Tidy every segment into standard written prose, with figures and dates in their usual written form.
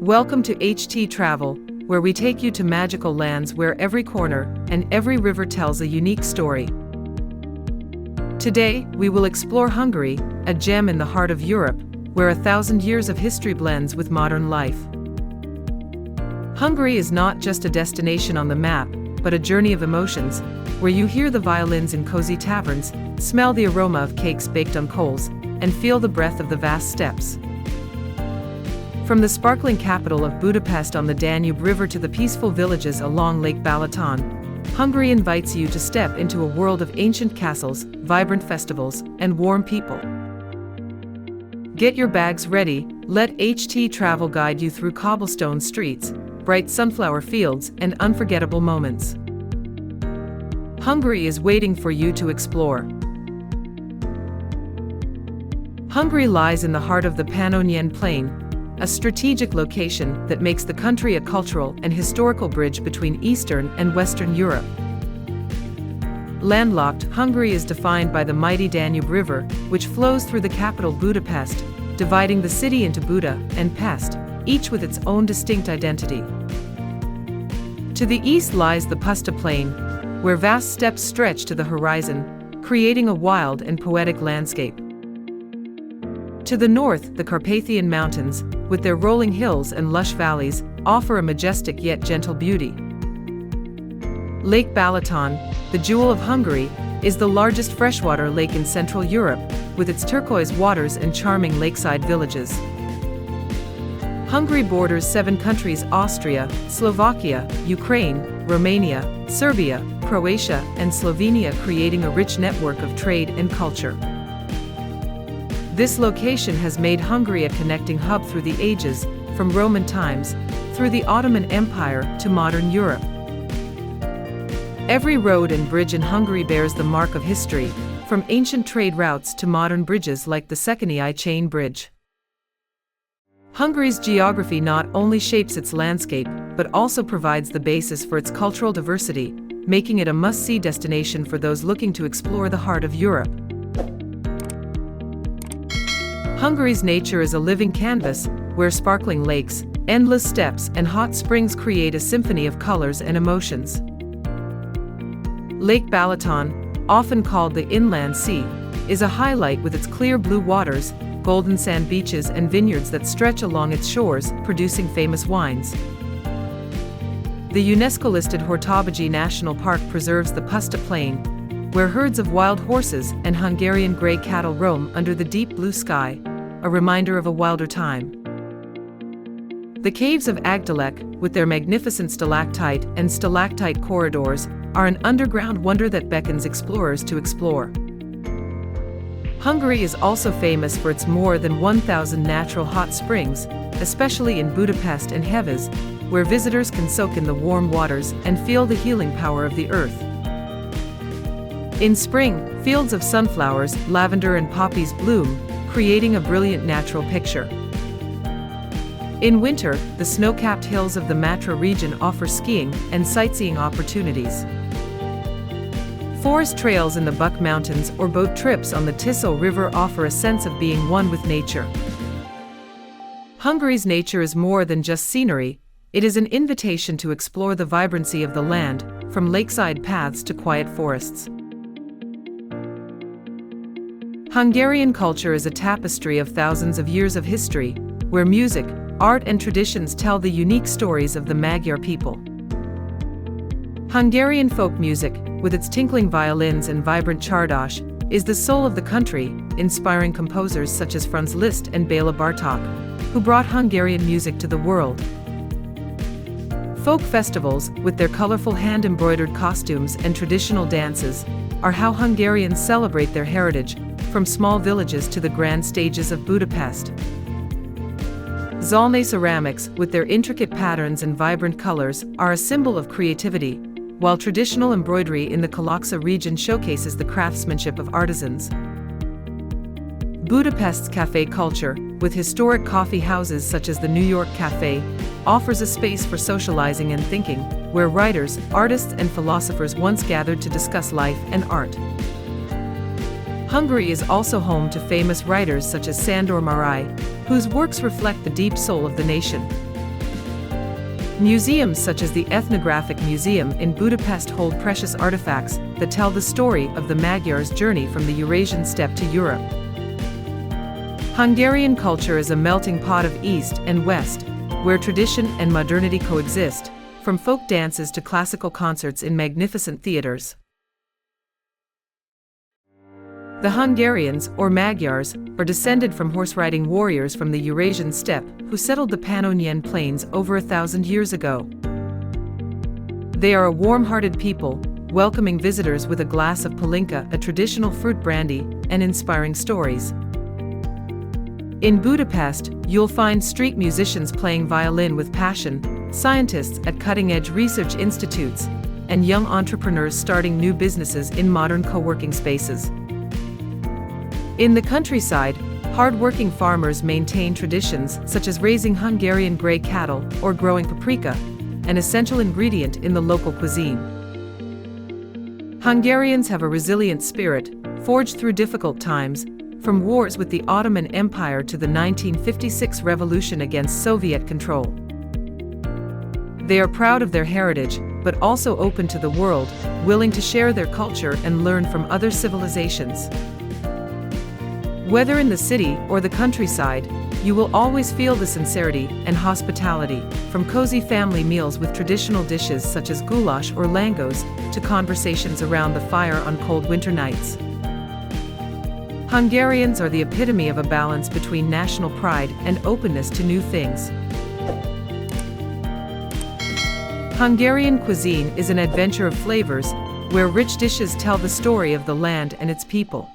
Welcome to httravel, where we take you to magical lands where every corner and every river tells a unique story. Today, we will explore Hungary, a gem in the heart of Europe, where 1,000 years of history blends with modern life. Hungary is not just a destination on the map, but a journey of emotions, where you hear the violins in cozy taverns, smell the aroma of cakes baked on coals, and feel the breath of the vast steppes. From the sparkling capital of Budapest on the Danube River to the peaceful villages along Lake Balaton, Hungary invites you to step into a world of ancient castles, vibrant festivals, and warm people. Get your bags ready, let httravel guide you through cobblestone streets, bright sunflower fields, and unforgettable moments. Hungary is waiting for you to explore. Hungary lies in the heart of the Pannonian Plain, a strategic location that makes the country a cultural and historical bridge between Eastern and Western Europe. Landlocked, Hungary is defined by the mighty Danube River, which flows through the capital Budapest, dividing the city into Buda and Pest, each with its own distinct identity. To the east lies the Puszta Plain, where vast steppes stretch to the horizon, creating a wild and poetic landscape. To the north, the Carpathian Mountains, with their rolling hills and lush valleys, offer a majestic yet gentle beauty. Lake Balaton, the jewel of Hungary, is the largest freshwater lake in Central Europe, with its turquoise waters and charming lakeside villages. Hungary borders 7 countries: Austria, Slovakia, Ukraine, Romania, Serbia, Croatia, and Slovenia, creating a rich network of trade and culture. This location has made Hungary a connecting hub through the ages, from Roman times, through the Ottoman Empire, to modern Europe. Every road and bridge in Hungary bears the mark of history, from ancient trade routes to modern bridges like the Székely chain bridge. Hungary's geography not only shapes its landscape, but also provides the basis for its cultural diversity, making it a must-see destination for those looking to explore the heart of Europe. Hungary's nature is a living canvas, where sparkling lakes, endless steppes, and hot springs create a symphony of colors and emotions. Lake Balaton, often called the Inland Sea, is a highlight with its clear blue waters, golden sand beaches, and vineyards that stretch along its shores, producing famous wines. The UNESCO-listed Hortobágy National Park preserves the Puszta Plain, where herds of wild horses and Hungarian grey cattle roam under the deep blue sky, a reminder of a wilder time. The caves of Agdalek, with their magnificent stalactite and stalactite corridors, are an underground wonder that beckons explorers to explore. Hungary is also famous for its more than 1,000 natural hot springs, especially in Budapest and Heves, where visitors can soak in the warm waters and feel the healing power of the earth. In spring, fields of sunflowers, lavender, and poppies bloom, creating a brilliant natural picture. In winter, the snow-capped hills of the Matra region offer skiing and sightseeing opportunities. Forest trails in the Buck Mountains or boat trips on the Tisza River offer a sense of being one with nature. Hungary's nature is more than just scenery, it is an invitation to explore the vibrancy of the land, from lakeside paths to quiet forests. Hungarian culture is a tapestry of thousands of years of history, where music, art, and traditions tell the unique stories of the Magyar people. Hungarian folk music, with its tinkling violins and vibrant csárdás, is the soul of the country, inspiring composers such as Franz Liszt and Béla Bartók, who brought Hungarian music to the world. Folk festivals, with their colorful hand-embroidered costumes and traditional dances, are how Hungarians celebrate their heritage, from small villages to the grand stages of Budapest. Zolnay ceramics, with their intricate patterns and vibrant colors, are a symbol of creativity, while traditional embroidery in the Kalocsa region showcases the craftsmanship of artisans. Budapest's cafe culture, with historic coffee houses such as the New York Cafe, offers a space for socializing and thinking, where writers, artists, and philosophers once gathered to discuss life and art. Hungary is also home to famous writers such as Sándor Márai, whose works reflect the deep soul of the nation. Museums such as the Ethnographic Museum in Budapest hold precious artifacts that tell the story of the Magyars' journey from the Eurasian steppe to Europe. Hungarian culture is a melting pot of East and West, where tradition and modernity coexist, from folk dances to classical concerts in magnificent theaters. The Hungarians, or Magyars, are descended from horse-riding warriors from the Eurasian steppe who settled the Pannonian plains over 1,000 years ago. They are a warm-hearted people, welcoming visitors with a glass of palinka, a traditional fruit brandy, and inspiring stories. In Budapest, you'll find street musicians playing violin with passion, scientists at cutting-edge research institutes, and young entrepreneurs starting new businesses in modern co-working spaces. In the countryside, hard-working farmers maintain traditions such as raising Hungarian grey cattle or growing paprika, an essential ingredient in the local cuisine. Hungarians have a resilient spirit, forged through difficult times, from wars with the Ottoman Empire to the 1956 revolution against Soviet control. They are proud of their heritage, but also open to the world, willing to share their culture and learn from other civilizations. Whether in the city or the countryside, you will always feel the sincerity and hospitality, from cozy family meals with traditional dishes such as goulash or langos, to conversations around the fire on cold winter nights. Hungarians are the epitome of a balance between national pride and openness to new things. Hungarian cuisine is an adventure of flavors, where rich dishes tell the story of the land and its people.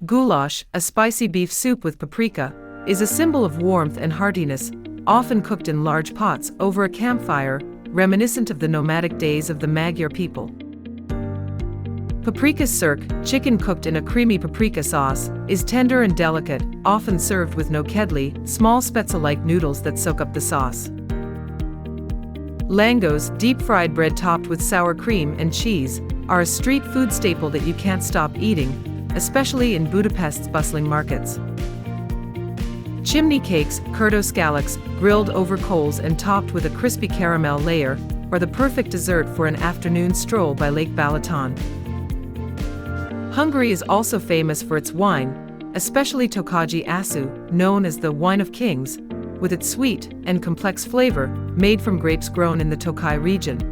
Goulash, a spicy beef soup with paprika, is a symbol of warmth and heartiness, often cooked in large pots over a campfire, reminiscent of the nomadic days of the Magyar people. Paprika sirk, chicken cooked in a creamy paprika sauce, is tender and delicate, often served with nokedli, small spezza-like noodles that soak up the sauce. Langos, deep-fried bread topped with sour cream and cheese, are a street food staple that you can't stop eating, especially in Budapest's bustling markets. Chimney cakes, kurtoszkálacs, grilled over coals and topped with a crispy caramel layer, are the perfect dessert for an afternoon stroll by Lake Balaton. Hungary is also famous for its wine, especially Tokaji Asu, known as the wine of kings, with its sweet and complex flavor, made from grapes grown in the Tokaj region.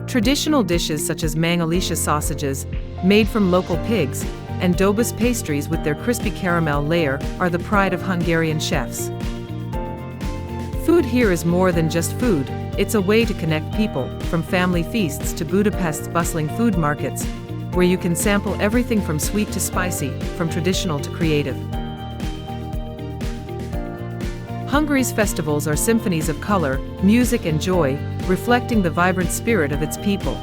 Traditional dishes such as mangalisha sausages, made from local pigs, and dobus pastries with their crispy caramel layer are the pride of Hungarian chefs. Food here is more than just food, it's a way to connect people, from family feasts to Budapest's bustling food markets, where you can sample everything from sweet to spicy, from traditional to creative. Hungary's festivals are symphonies of color, music and joy, reflecting the vibrant spirit of its people.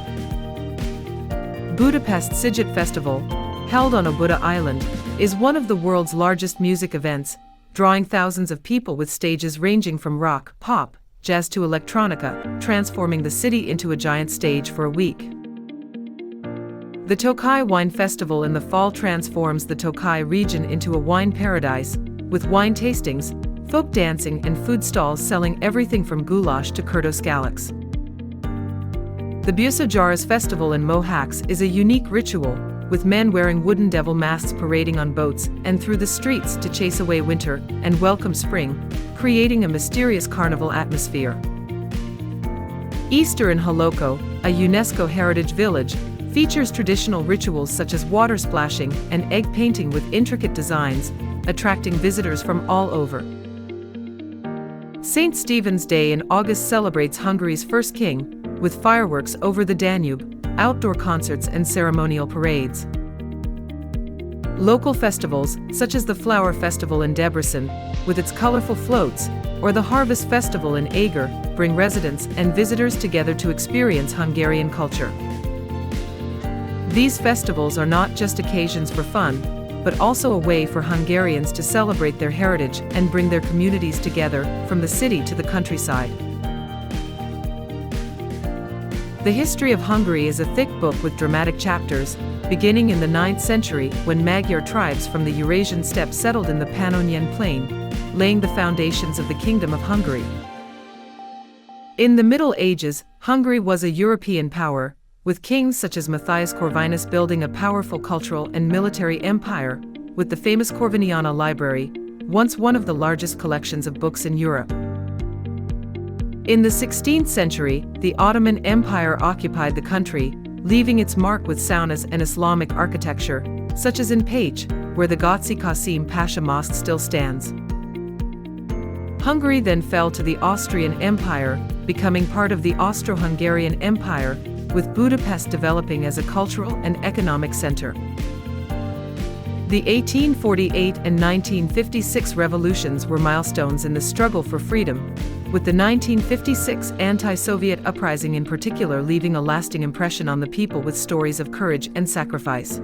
Budapest Sziget Festival, held on Óbuda Island, is one of the world's largest music events, drawing thousands of people with stages ranging from rock, pop, jazz to electronica, transforming the city into a giant stage for a week. The Tokaj Wine Festival in the fall transforms the Tokaj region into a wine paradise, with wine tastings, folk dancing and food stalls selling everything from goulash to kurtoszkálacs. The Buszógyáros Festival in Mohacs is a unique ritual, with men wearing wooden devil masks parading on boats and through the streets to chase away winter and welcome spring, creating a mysterious carnival atmosphere. Easter in Holoko, a UNESCO heritage village, features traditional rituals such as water splashing and egg painting with intricate designs, attracting visitors from all over. St. Stephen's Day in August celebrates Hungary's first king, with fireworks over the Danube, outdoor concerts and ceremonial parades. Local festivals, such as the Flower Festival in Debrecen, with its colorful floats, or the Harvest Festival in Eger, bring residents and visitors together to experience Hungarian culture. These festivals are not just occasions for fun, but also a way for Hungarians to celebrate their heritage and bring their communities together, from the city to the countryside. The history of Hungary is a thick book with dramatic chapters, beginning in the 9th century when Magyar tribes from the Eurasian steppe settled in the Pannonian plain, laying the foundations of the Kingdom of Hungary. In the Middle Ages, Hungary was a European power, with kings such as Matthias Corvinus building a powerful cultural and military empire, with the famous Corviniana Library, once one of the largest collections of books in Europe. In the 16th century, the Ottoman Empire occupied the country, leaving its mark with saunas and Islamic architecture, such as in Pécs, where the Ghazi Qasim Pasha Mosque still stands. Hungary then fell to the Austrian Empire, becoming part of the Austro-Hungarian Empire, with Budapest developing as a cultural and economic center. The 1848 and 1956 revolutions were milestones in the struggle for freedom, with the 1956 anti-Soviet uprising in particular leaving a lasting impression on the people with stories of courage and sacrifice.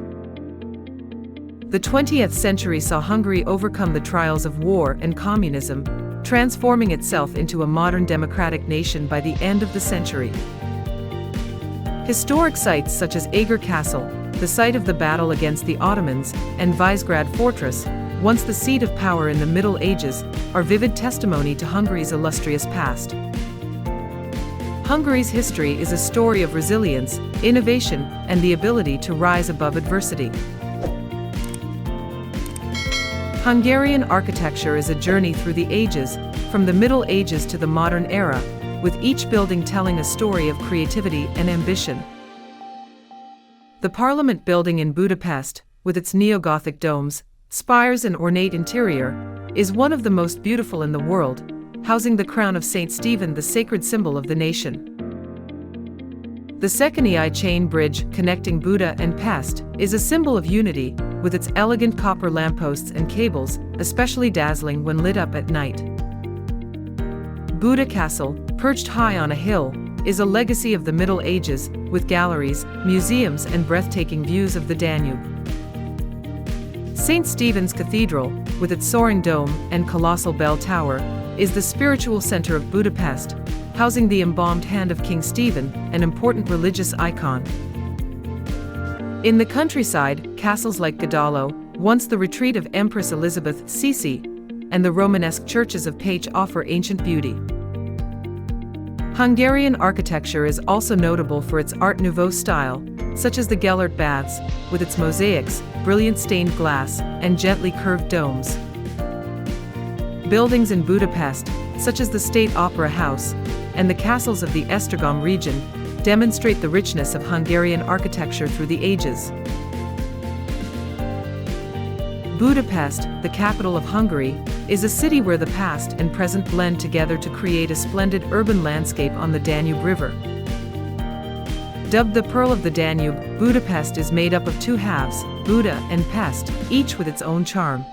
The 20th century saw Hungary overcome the trials of war and communism, transforming itself into a modern democratic nation by the end of the century. Historic sites such as Eger Castle, the site of the battle against the Ottomans, and Visegrad Fortress, once the seat of power in the Middle Ages, are vivid testimony to Hungary's illustrious past. Hungary's history is a story of resilience, innovation, and the ability to rise above adversity. Hungarian architecture is a journey through the ages, from the Middle Ages to the modern era, with each building telling a story of creativity and ambition. The Parliament building in Budapest, with its neo-Gothic domes, spires and ornate interior, is one of the most beautiful in the world, housing the crown of Saint Stephen, the sacred symbol of the nation. The Szekény chain bridge connecting Buda and Pest is a symbol of unity, with its elegant copper lampposts and cables, especially dazzling when lit up at night. Buda Castle, perched high on a hill, is a legacy of the Middle Ages, with galleries, museums, and breathtaking views of the Danube. St. Stephen's Cathedral, with its soaring dome and colossal bell tower, is the spiritual center of Budapest, housing the embalmed hand of King Stephen, an important religious icon. In the countryside, castles like Godalo, once the retreat of Empress Elizabeth Sisi, and the Romanesque churches of Pécs offer ancient beauty. Hungarian architecture is also notable for its Art Nouveau style, such as the Gellert Baths, with its mosaics, brilliant stained glass, and gently curved domes. Buildings in Budapest, such as the State Opera House, and the castles of the Esztergom region, demonstrate the richness of Hungarian architecture through the ages. Budapest, the capital of Hungary, is a city where the past and present blend together to create a splendid urban landscape on the Danube River. Dubbed the Pearl of the Danube, Budapest is made up of two halves, Buda and Pest, each with its own charm.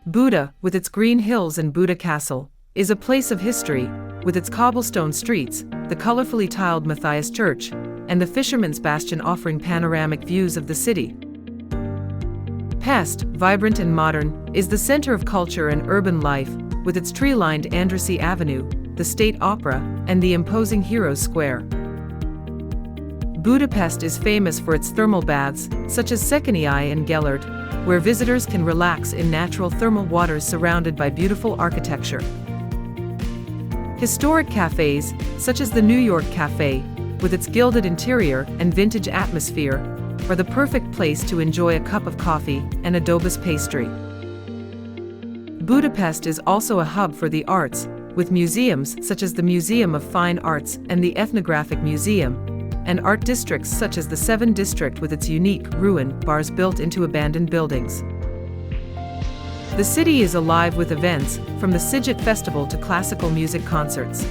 Buda, with its green hills and Buda Castle, is a place of history, with its cobblestone streets, the colorfully tiled Matthias Church, and the Fisherman's Bastion offering panoramic views of the city. Pest, vibrant and modern, is the center of culture and urban life, with its tree-lined Andrésy Avenue, the State Opera, and the imposing Heroes Square. Budapest is famous for its thermal baths, such as Szekény and Gellert, where visitors can relax in natural thermal waters surrounded by beautiful architecture. Historic cafes, such as the New York Cafe, with its gilded interior and vintage atmosphere, are the perfect place to enjoy a cup of coffee and a dobas pastry. Budapest is also a hub for the arts, with museums such as the Museum of Fine Arts and the Ethnographic Museum, and art districts such as the Seven District with its unique ruin bars built into abandoned buildings. The city is alive with events, from the Sziget Festival to classical music concerts.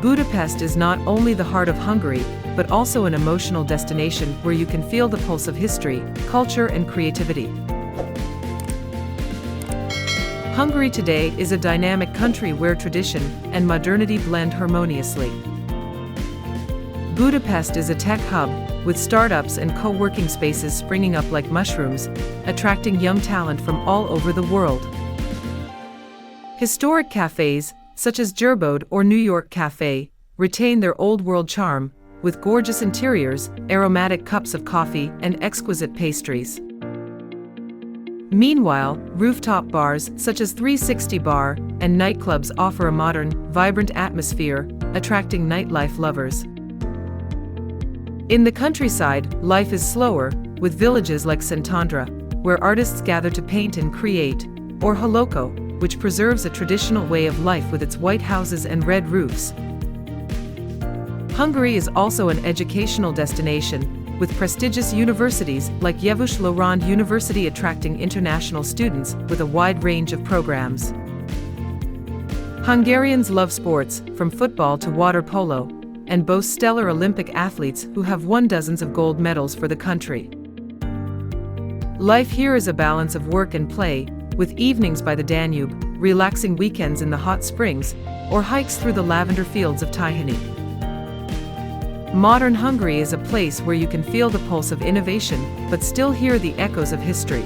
Budapest is not only the heart of Hungary, but also an emotional destination where you can feel the pulse of history, culture, and creativity. Hungary today is a dynamic country where tradition and modernity blend harmoniously. Budapest is a tech hub, with startups and co-working spaces springing up like mushrooms, attracting young talent from all over the world. Historic cafes, such as Gerbode or New York Cafe, retain their old-world charm, with gorgeous interiors, aromatic cups of coffee, and exquisite pastries. Meanwhile, rooftop bars such as 360 Bar and nightclubs offer a modern, vibrant atmosphere, attracting nightlife lovers. In the countryside, life is slower, with villages like Szentendre, where artists gather to paint and create, or Holoko, which preserves a traditional way of life with its white houses and red roofs. Hungary is also an educational destination, with prestigious universities like Jevus Lorand University attracting international students with a wide range of programs. Hungarians love sports, from football to water polo, and boast stellar Olympic athletes who have won dozens of gold medals for the country. Life here is a balance of work and play, with evenings by the Danube, relaxing weekends in the hot springs, or hikes through the lavender fields of Tihany. Modern Hungary is a place where you can feel the pulse of innovation, but still hear the echoes of history.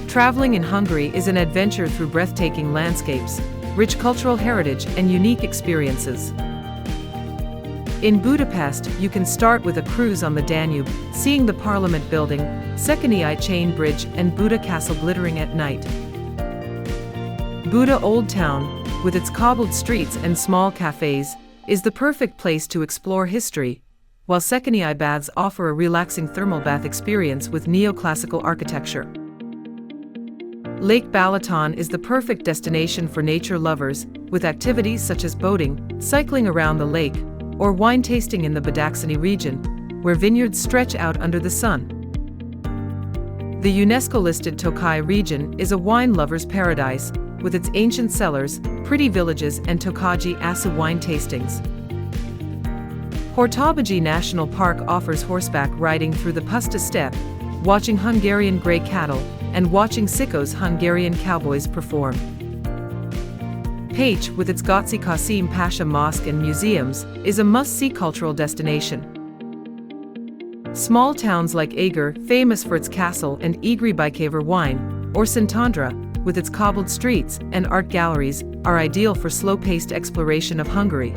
Traveling in Hungary is an adventure through breathtaking landscapes, rich cultural heritage, and unique experiences. In Budapest, you can start with a cruise on the Danube, seeing the Parliament Building, Székely Chain Bridge, and Buda Castle glittering at night. Buda Old Town, with its cobbled streets and small cafes, is the perfect place to explore history, while Székely baths offer a relaxing thermal bath experience with neoclassical architecture. Lake Balaton is the perfect destination for nature lovers, with activities such as boating, cycling around the lake, or wine tasting in the Badacsony region, where vineyards stretch out under the sun. The UNESCO-listed Tokaj region is a wine lover's paradise, with its ancient cellars, pretty villages, and Tokaji Asa wine tastings. Hortobágy National Park offers horseback riding through the Puszta steppe, watching Hungarian grey cattle, and watching Sikos Hungarian cowboys perform. Pécs, with its Göczi Kasim Pasha Mosque and museums, is a must-see cultural destination. Small towns like Eger, famous for its castle and Egri Bykaver wine, or Szentendre, with its cobbled streets and art galleries, are ideal for slow-paced exploration of Hungary.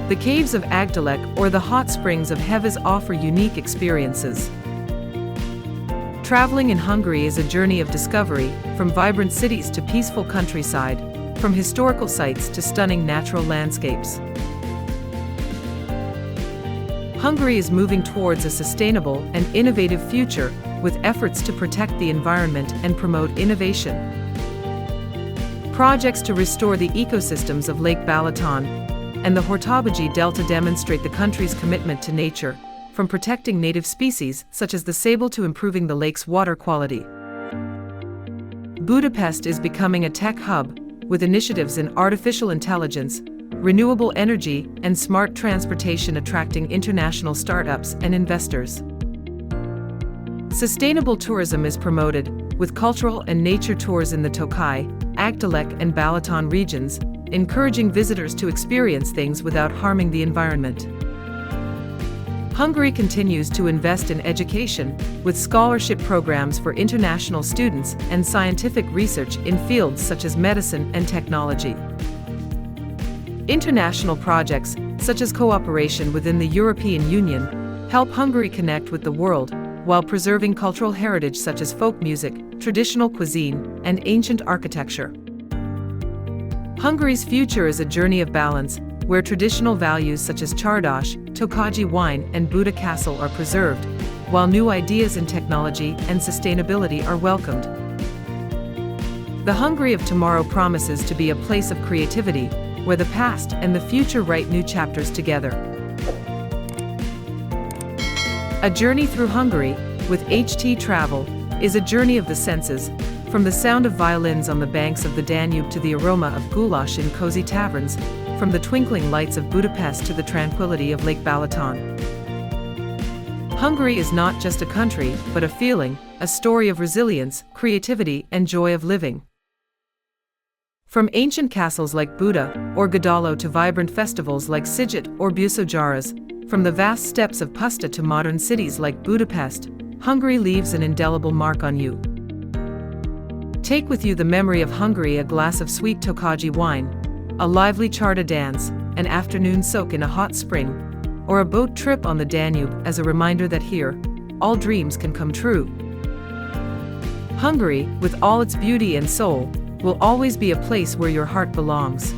The caves of Agdalek or the hot springs of Heves offer unique experiences. Traveling in Hungary is a journey of discovery, from vibrant cities to peaceful countryside, from historical sites to stunning natural landscapes. Hungary is moving towards a sustainable and innovative future, with efforts to protect the environment and promote innovation. Projects to restore the ecosystems of Lake Balaton and the Hortobágy Delta demonstrate the country's commitment to nature, from protecting native species such as the sable to improving the lake's water quality. Budapest is becoming a tech hub, with initiatives in artificial intelligence, renewable energy, and smart transportation attracting international startups and investors. Sustainable tourism is promoted, with cultural and nature tours in the Tokaj, Agdalek, and Balaton regions, encouraging visitors to experience things without harming the environment. Hungary continues to invest in education, with scholarship programs for international students and scientific research in fields such as medicine and technology. International projects, such as cooperation within the European Union, help Hungary connect with the world, while preserving cultural heritage such as folk music, traditional cuisine, and ancient architecture. Hungary's future is a journey of balance, where traditional values such as Csárdás, Tokaji wine, and Buda Castle are preserved, while new ideas in technology and sustainability are welcomed. The Hungary of tomorrow promises to be a place of creativity, where the past and the future write new chapters together. A journey through Hungary, with httravel, is a journey of the senses, from the sound of violins on the banks of the Danube to the aroma of goulash in cozy taverns, from the twinkling lights of Budapest to the tranquility of Lake Balaton. Hungary is not just a country, but a feeling, a story of resilience, creativity, and joy of living. From ancient castles like Buda or Godalo to vibrant festivals like Sziget or Busojaras, from the vast steppes of Puszta to modern cities like Budapest, Hungary leaves an indelible mark on you. Take with you the memory of Hungary: a glass of sweet Tokaji wine, a lively Csárda dance, an afternoon soak in a hot spring, or a boat trip on the Danube as a reminder that here, all dreams can come true. Hungary, with all its beauty and soul, will always be a place where your heart belongs.